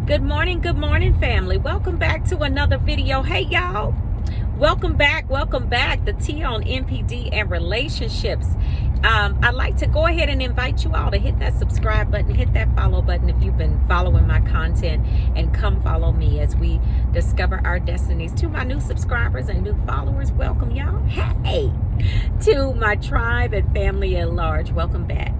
Good morning, family. Welcome back to another video. Hey, y'all. Welcome back. The T on NPD and relationships. I'd like to go ahead and invite you all to hit that subscribe button, hit that follow button if you've been following my content, and come follow me as we discover our destinies. To my new subscribers and new followers, welcome, y'all. Hey, to my tribe and family at large, welcome back.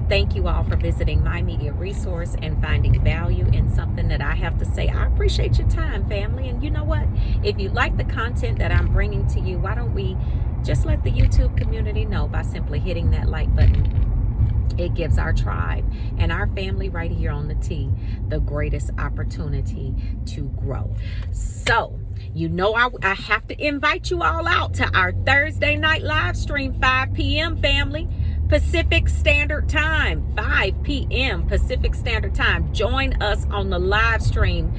Thank you all for visiting my media resource and finding value in something that I have to say. I appreciate your time, family. And you know what? If you like the content that I'm bringing to you, why don't we just let the YouTube community know by simply hitting that like button? It gives our tribe and our family right here on the T the greatest opportunity to grow. So, you know, I have to invite you all out to our Thursday night live stream, 5 p.m. family. Pacific Standard Time, 5 p.m. Pacific Standard Time. Join us on the live stream.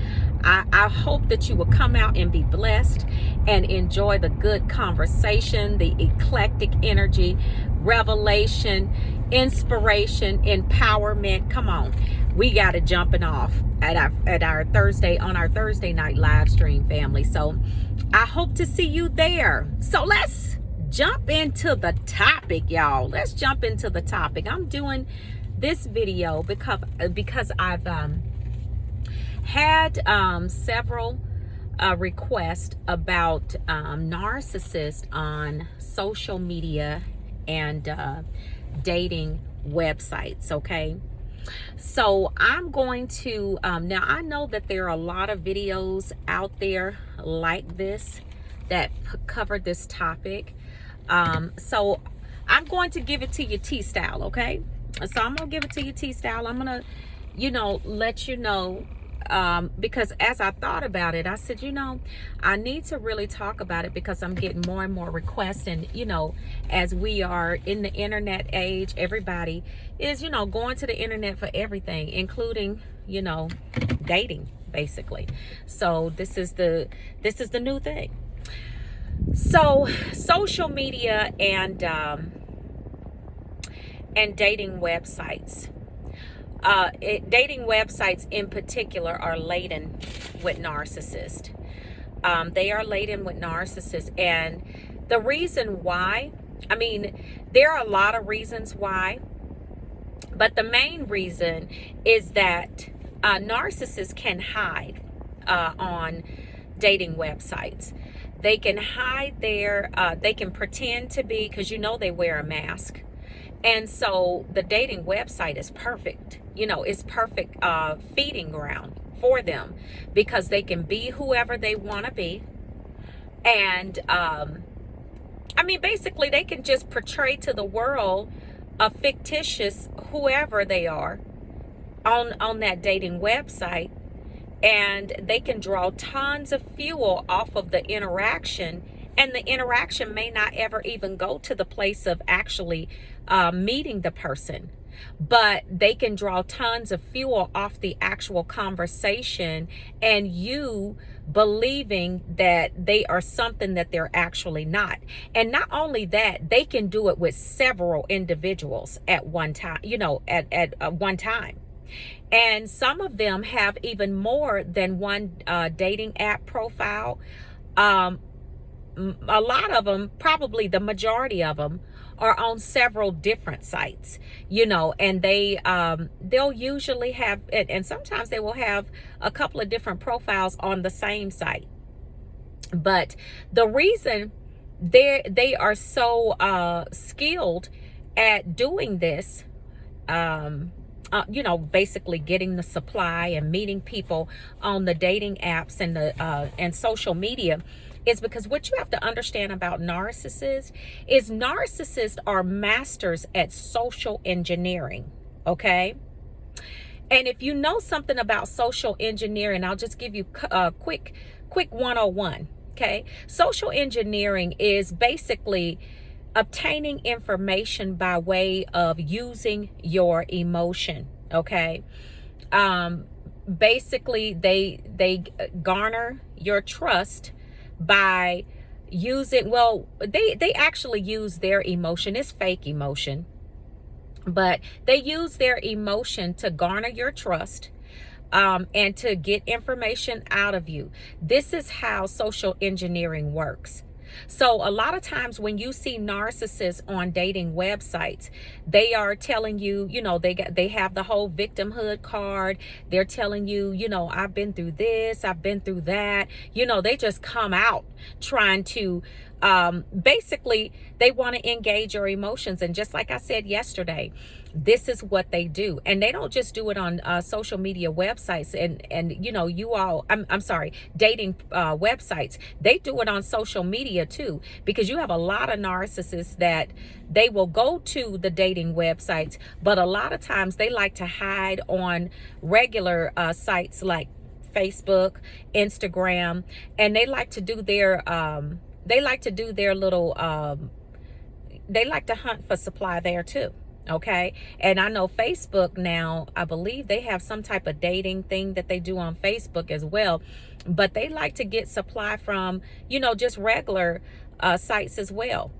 I hope that you will come out and be blessed and enjoy the good conversation, the eclectic energy, revelation, inspiration, empowerment. Come on, we got it jumping off at our Thursday night live stream, family. So I hope to see you there. So let's jump into the topic, y'all. Let's jump into the topic. I'm doing this video because I've had several requests about narcissists on social media and dating websites. Okay, so I'm going to now I know that there are a lot of videos out there like this that cover this topic. So I'm going to give it to you T style, okay? So I'm gonna give it to you T style. I'm gonna, let you know, because as I thought about it, I said, I need to really talk about it because I'm getting more and more requests. And, as we are in the internet age, everybody is, going to the internet for everything, including, dating, basically. So this is the new thing. So social media and dating websites, dating websites in particular are laden with narcissists. They are laden with narcissists, and the reason why, there are a lot of reasons why, but the main reason is that narcissists can hide on dating websites. They can hide they can pretend to be, because they wear a mask. And so the dating website is perfect. It's perfect feeding ground for them because they can be whoever they want to be. And basically they can just portray to the world a fictitious whoever they are on that dating website. And they can draw tons of fuel off of the interaction, and the interaction may not ever even go to the place of actually meeting the person, but they can draw tons of fuel off the actual conversation and you believing that they are something that they're actually not. And not only that, they can do it with several individuals at one time, at one time. And some of them have even more than one dating app profile. A lot of them, probably the majority of them, are on several different sites, and they'll usually have, and sometimes they will have a couple of different profiles on the same site. But the reason they are so skilled at doing this, basically getting the supply and meeting people on the dating apps and and social media, is because what you have to understand about narcissists is narcissists are masters at social engineering. Okay. And if you know something about social engineering, I'll just give you a quick 101. Okay. Social engineering is basically obtaining information by way of using your emotion. Okay. Basically they garner your trust by using, they actually use their emotion. It's fake emotion, but they use their emotion to garner your trust. and to get information out of you. This is how social engineering works. So a lot of times when you see narcissists on dating websites, they are telling you, they have the whole victimhood card. They're telling you, I've been through this, I've been through that. They just come out trying to basically they want to engage your emotions. And just like I said yesterday, this is what they do. And they don't just do it on social media websites and I'm sorry, dating websites. They do it on social media too, because you have a lot of narcissists that they will go to the dating websites, but a lot of times they like to hide on regular sites like Facebook, Instagram, and they like to do their little they like to hunt for supply there too. Okay. And I know Facebook now, I believe they have some type of dating thing that they do on Facebook as well, but they like to get supply from, just regular sites as well.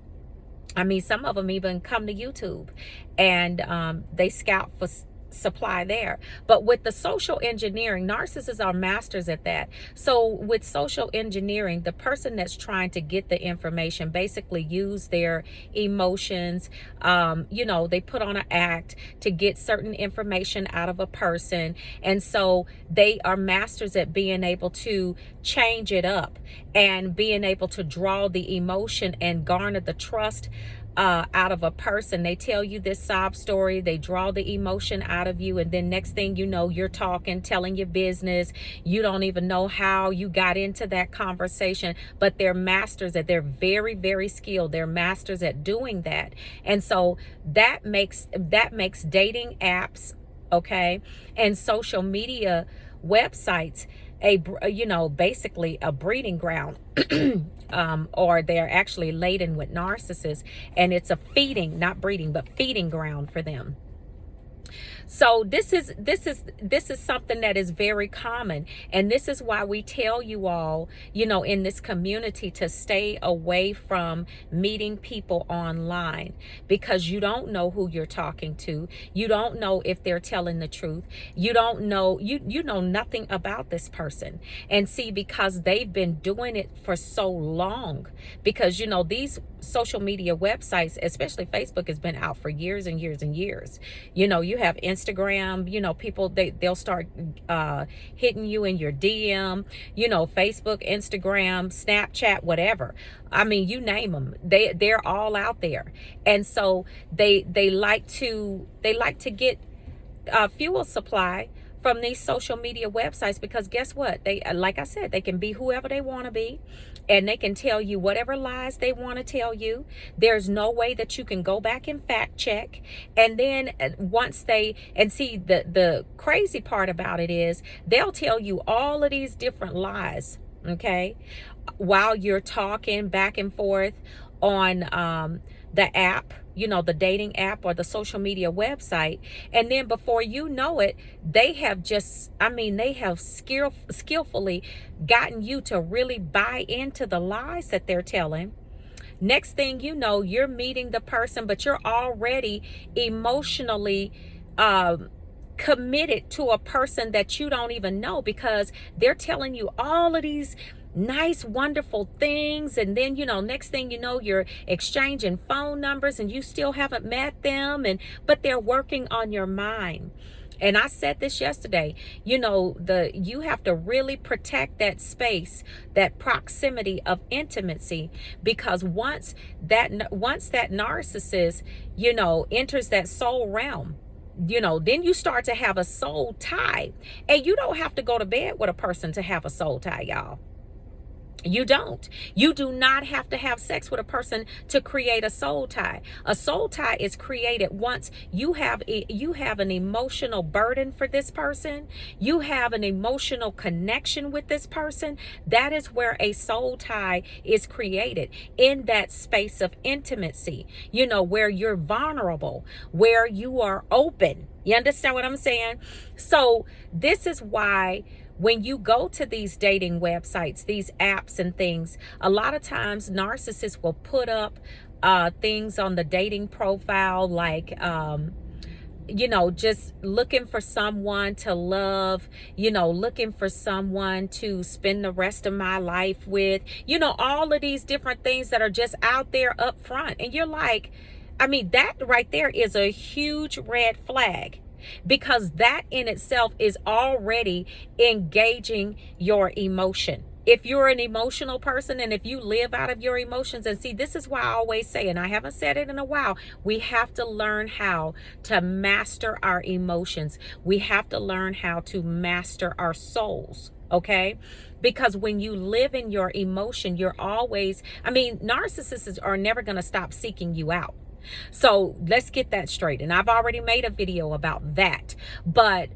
I mean, some of them even come to YouTube and they scout for supply there. But with the social engineering, narcissists are masters at that. So with social engineering, the person that's trying to get the information basically use their emotions. They put on an act to get certain information out of a person. And so they are masters at being able to change it up and being able to draw the emotion and garner the trust out of a person. They tell you this sob story, they draw the emotion out of you, and then next thing you know, you're talking, telling your business. You don't even know how you got into that conversation, but they're masters at, they're very, very skilled. They're masters at doing that. And so that makes dating apps, okay, and social media websites basically a breeding ground. Or they're actually laden with narcissists, and it's a feeding, not breeding, but feeding ground for them. So this is something that is very common, and this is why we tell you all, in this community, to stay away from meeting people online, because you don't know who you're talking to. You don't know if they're telling the truth. You don't know, you know nothing about this person. And see, because they've been doing it for so long, because these social media websites, especially Facebook, has been out for years and years and years. You have Instagram, people, they'll start hitting you in your DM, Facebook, Instagram, Snapchat, whatever. I mean, you name them, they're all out there. And so they like to get fuel supply from these social media websites, because guess what? They, like I said, they can be whoever they want to be, and they can tell you whatever lies they want to tell you. There's no way that you can go back and fact check. And then see, the crazy part about it is they'll tell you all of these different lies, okay, while you're talking back and forth on the app, the dating app or the social media website. And then before you know it, they have skillfully gotten you to really buy into the lies that they're telling. Next thing you know, you're meeting the person, but you're already emotionally committed to a person that you don't even know, because they're telling you all of these nice, wonderful things, and then next thing you know, you're exchanging phone numbers and you still haven't met them, but they're working on your mind. And I said this yesterday, you have to really protect that space, that proximity of intimacy, because once that narcissist enters that soul realm, then you start to have a soul tie. And you don't have to go to bed with a person to have a soul tie, y'all. You don't. You do not have to have sex with a person to create a soul tie. A soul tie is created once you have an emotional burden for this person. You have an emotional connection with this person. That is where a soul tie is created, in that space of intimacy, where you're vulnerable, where you are open. You understand what I'm saying? So this is why when you go to these dating websites, these apps and things, a lot of times narcissists will put up things on the dating profile like just looking for someone to love, looking for someone to spend the rest of my life with, all of these different things that are just out there up front. And you're like, that right there is a huge red flag, because that in itself is already engaging your emotion. If you're an emotional person and if you live out of your emotions, and see, this is why I always say, and I haven't said it in a while, we have to learn how to master our emotions. We have to learn how to master our souls. Okay? Because when you live in your emotion, you're always, narcissists are never going to stop seeking you out. So let's get that straight. And I've already made a video about that. But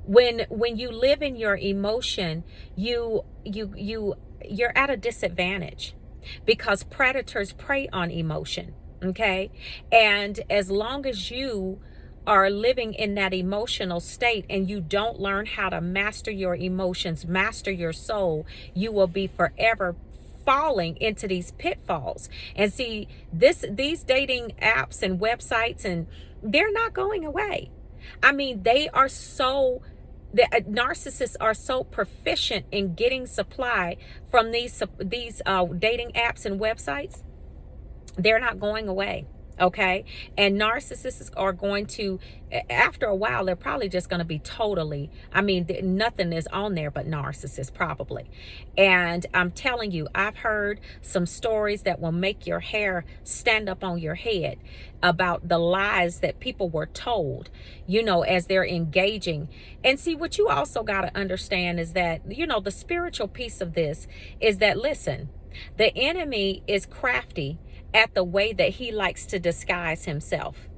when you live in your emotion, you're at a disadvantage, because predators prey on emotion. Okay? And as long as you are living in that emotional state and you don't learn how to master your emotions, master your soul, you will be forever falling into these pitfalls. And see, these dating apps and websites, and they're not going away. They are so, the narcissists are so proficient in getting supply from these dating apps and websites. They're not going away. Okay. And narcissists are going to, after a while, they're probably just going to be totally, nothing is on there but narcissists probably. And I'm telling you, I've heard some stories that will make your hair stand up on your head about the lies that people were told, as they're engaging. And see, what you also got to understand is that, the spiritual piece of this is that, listen, the enemy is crafty at the way that he likes to disguise himself.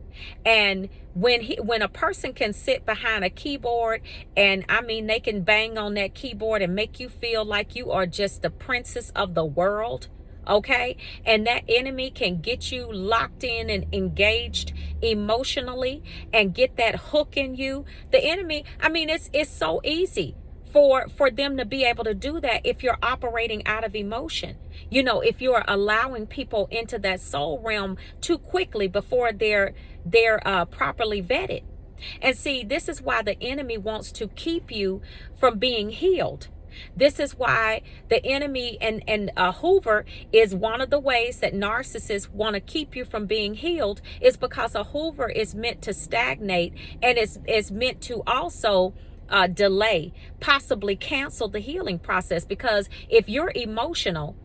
And when a person can sit behind a keyboard and they can bang on that keyboard and make you feel like you are just the princess of the world, okay? And that enemy can get you locked in and engaged emotionally and get that hook in you. The enemy, it's so easy for them to be able to do that if you're operating out of emotion. If you're allowing people into that soul realm too quickly before they're properly vetted. And see, this is why the enemy wants to keep you from being healed. This is why the enemy and Hoover is one of the ways that narcissists want to keep you from being healed, is because a Hoover is meant to stagnate and is meant to also delay, possibly cancel the healing process. Because if you're emotional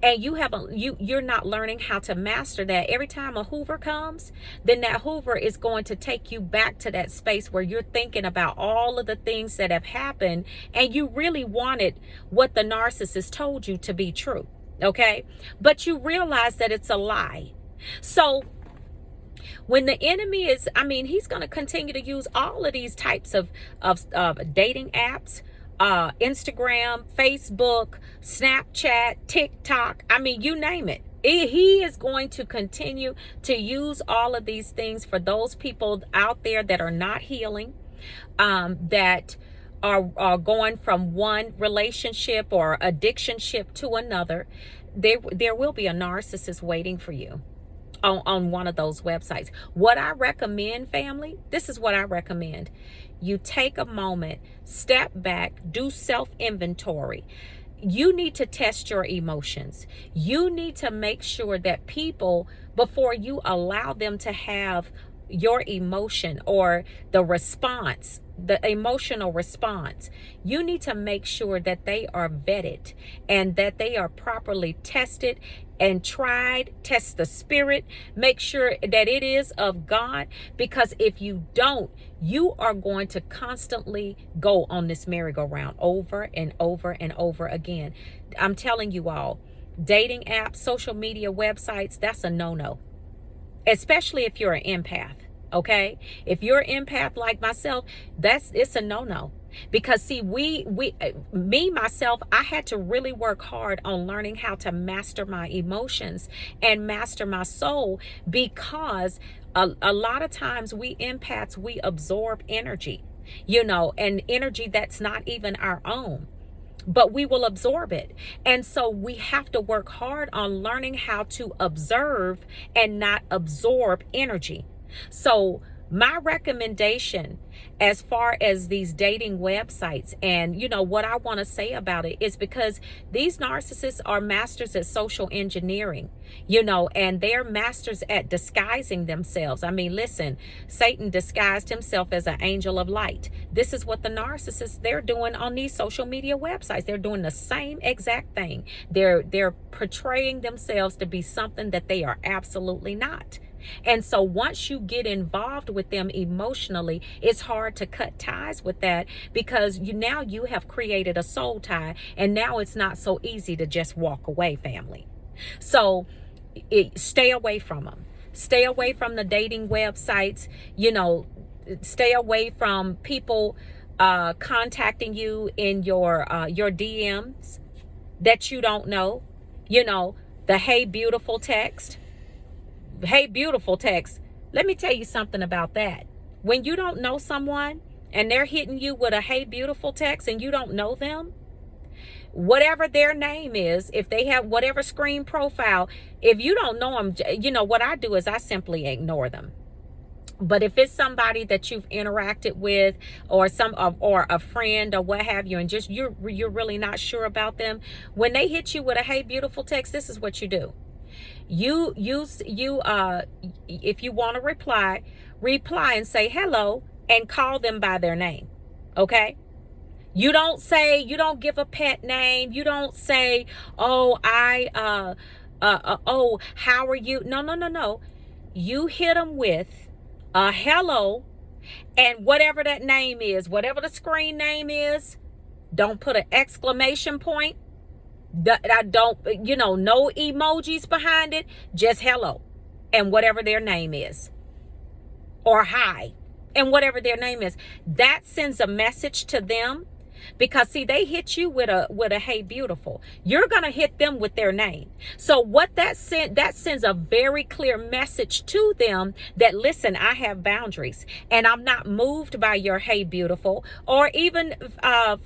and you're not learning how to master that, every time a Hoover comes, then that Hoover is going to take you back to that space where you're thinking about all of the things that have happened and you really wanted what the narcissist told you to be true. Okay? But you realize that it's a lie. So when the enemy is, he's going to continue to use all of these types of dating apps, Instagram, Facebook, Snapchat, TikTok, you name it. He is going to continue to use all of these things for those people out there that are not healing, that are going from one relationship or addictionship to another. There will be a narcissist waiting for you on one of those websites. What I recommend, family, this is what I recommend. You take a moment, step back, do self-inventory. You need to test your emotions. You need to make sure that people, before you allow them to have your emotion or the response, the emotional response, you need to make sure that they are vetted and that they are properly tested and tried. Test the spirit, make sure that it is of God, because if you don't, you are going to constantly go on this merry-go-round over and over and over again. I'm telling you all, dating apps, social media websites, that's a no-no, especially if you're an empath. Okay, if you're an empath like myself, it's a no-no. Because see, me myself, I had to really work hard on learning how to master my emotions and master my soul, because a lot of times we empaths, we absorb energy, and energy that's not even our own, but we will absorb it. And so we have to work hard on learning how to observe and not absorb energy. So My recommendation as far as these dating websites, and what I want to say about it is because these narcissists are masters at social engineering, and they're masters at disguising themselves. I mean, listen, Satan disguised himself as an angel of light. This is what the narcissists, they're doing on these social media websites. They're doing the same exact thing. They're portraying themselves to be something that they are absolutely not. And so once you get involved with them emotionally, it's hard to cut ties with that, because now you have created a soul tie, and now it's not so easy to just walk away, family. So stay away from them. Stay away from the dating websites. Stay away from people contacting you in your DMs that you don't know. The hey beautiful text. Hey beautiful text. Let me tell you something about that. When you don't know someone and they're hitting you with a hey beautiful text and you don't know them, whatever their name is, if they have whatever screen profile, if you don't know them, what I do is I simply ignore them. But if it's somebody that you've interacted with, or or a friend or what have you, and just you're really not sure about them, when they hit you with a hey beautiful text, this is what you do. If you want to reply and say hello and call them by their name. Okay? You don't give a pet name. You don't say, oh, how are you? No. You hit them with a hello, and whatever that name is, whatever the screen name is, don't put an exclamation point. I don't, no emojis behind it, just hello and whatever their name is, or hi and whatever their name is. That sends a message to them, because see, they hit you with a hey beautiful. You're gonna hit them with their name. So what that sends a very clear message to them that, listen, I have boundaries and I'm not moved by your hey beautiful. Or even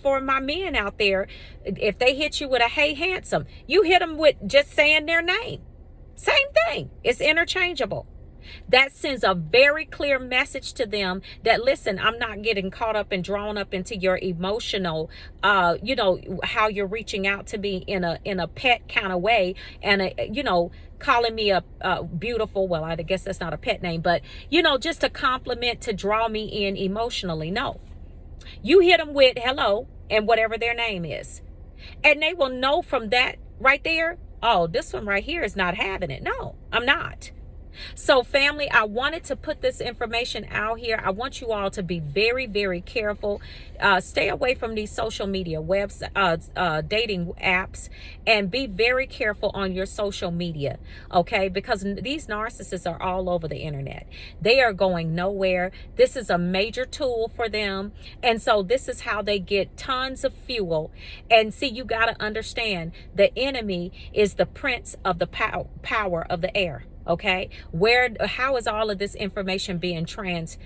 for my men out there, if they hit you with a hey handsome, you hit them with just saying their name. Same thing. It's interchangeable. That sends a very clear message to them that, listen, I'm not getting caught up and drawn up into your emotional, how you're reaching out to me in a pet kind of way, and calling me a beautiful. Well, I guess that's not a pet name, but just a compliment to draw me in emotionally. No, you hit them with hello and whatever their name is, and they will know from that right there. Oh, this one right here is not having it. No, I'm not. So family, I wanted to put this information out here. I want you all to be very, very careful. Stay away from these social media dating apps, and be very careful on your social media, okay? Because these narcissists are all over the internet. They are going nowhere. This is a major tool for them. And so this is how they get tons of fuel. And see, you got to understand, the enemy is the prince of the power of the air. Okay, how is all of this information being transmitted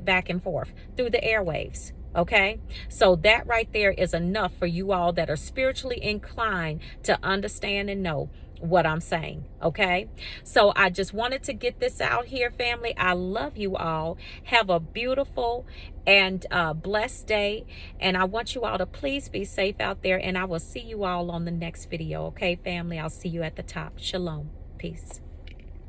back and forth? Through the airwaves. Okay, so that right there is enough for you all that are spiritually inclined to understand and know what I'm saying. Okay, so I just wanted to get this out here, family. I love you all. Have a beautiful and blessed day, and I want you all to please be safe out there, and I will see you all on the next video. Okay, family, I'll see you at the top. Shalom. Peace.